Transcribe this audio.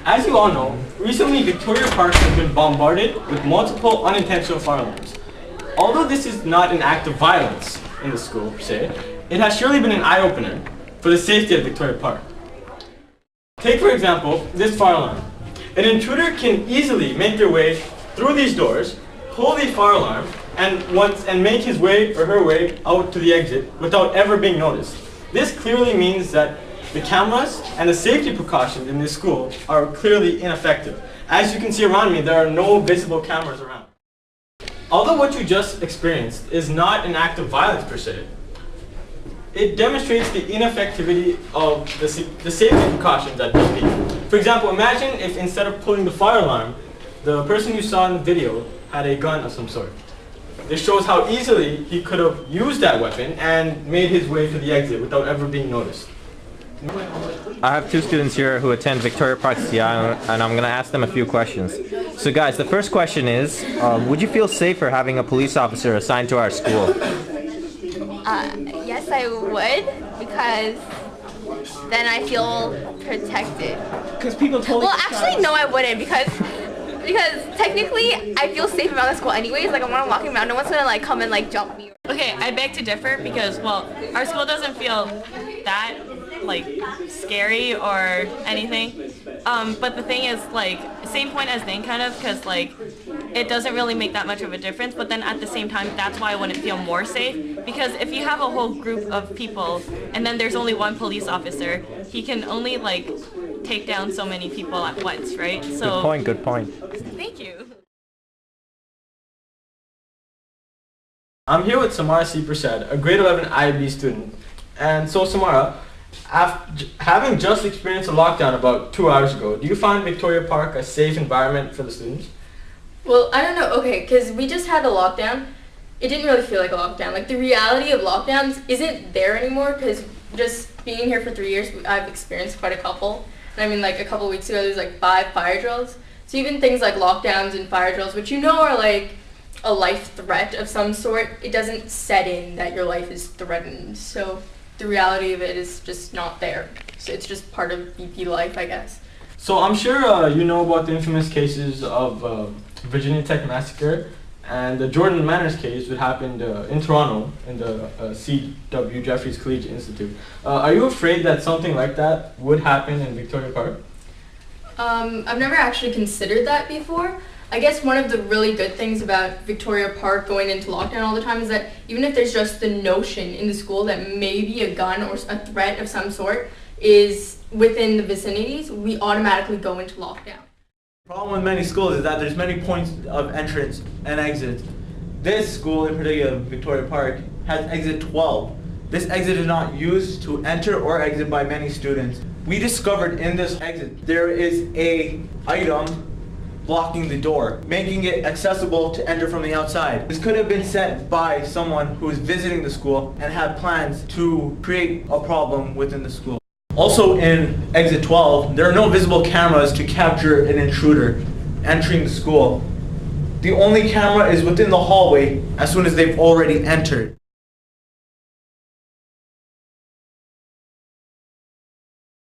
As you all know, recently Victoria Park has been bombarded with multiple unintentional fire alarms. Although this is not an act of violence in the school per se, it has surely been an eye-opener for the safety of Victoria Park. Take for example this fire alarm. An intruder can easily make their way through these doors, pull the fire alarm, and make his way or her way out to the exit without ever being noticed. This clearly means that the cameras and the safety precautions in this school are clearly ineffective. As you can see around me, there are no visible cameras around. Although what you just experienced is not an act of violence per se, it demonstrates the ineffectivity of the safety precautions at this peak. For example, imagine if instead of pulling the fire alarm, the person you saw in the video had a gun of some sort. This shows how easily he could have used that weapon and made his way to the exit without ever being noticed. I have two students here who attend Victoria Park CI, and I'm going to ask them a few questions. So guys, the first question is, would you feel safer having a police officer assigned to our school? Yes, I would, because then I feel protected. Because people totally. Well, actually, no, I wouldn't, because technically I feel safe around the school anyways. Like when I'm walking around, no one's gonna like come and like jump me. Okay, I beg to differ because, well, our school doesn't feel that like scary or anything. But the thing is, like, same point as Dane kind of, because like it doesn't really make that much of a difference. But then at the same time, that's why I wouldn't feel more safe, because if you have a whole group of people and then there's only one police officer, he can only like take down so many people at once, right? So Good point, good point. thank you. I'm here with Samara C. Prasad, a grade 11 IB student. And so Samara, having just experienced a lockdown about 2 hours ago, do you find Victoria Park a safe environment for the students? Well, I don't know, okay, because we just had a lockdown. It didn't really feel like a lockdown. Like, the reality of lockdowns isn't there anymore, because just being here for 3 years, I've experienced quite a couple. And I mean, like, a couple weeks ago, there was like 5 fire drills. So even things like lockdowns and fire drills, which you know are like a life threat of some sort, it doesn't set in that your life is threatened. So the reality of it is just not there. So it's just part of BP life, I guess. So I'm sure you know about the infamous cases of Virginia Tech massacre and the Jordan Manners case that happened in Toronto in the C.W. Jeffries Collegiate Institute. Are you afraid that something like that would happen in Victoria Park? I've never actually considered that before. I guess one of the really good things about Victoria Park going into lockdown all the time is that even if there's just the notion in the school that maybe a gun or a threat of some sort is within the vicinities, we automatically go into lockdown. The problem with many schools is that there's many points of entrance and exit. This school, in particular, Victoria Park, has exit 12. This exit is not used to enter or exit by many students. We discovered in this exit there is a item blocking the door, making it accessible to enter from the outside. This could have been set by someone who is visiting the school and had plans to create a problem within the school. Also in exit 12, there are no visible cameras to capture an intruder entering the school. The only camera is within the hallway as soon as they've already entered.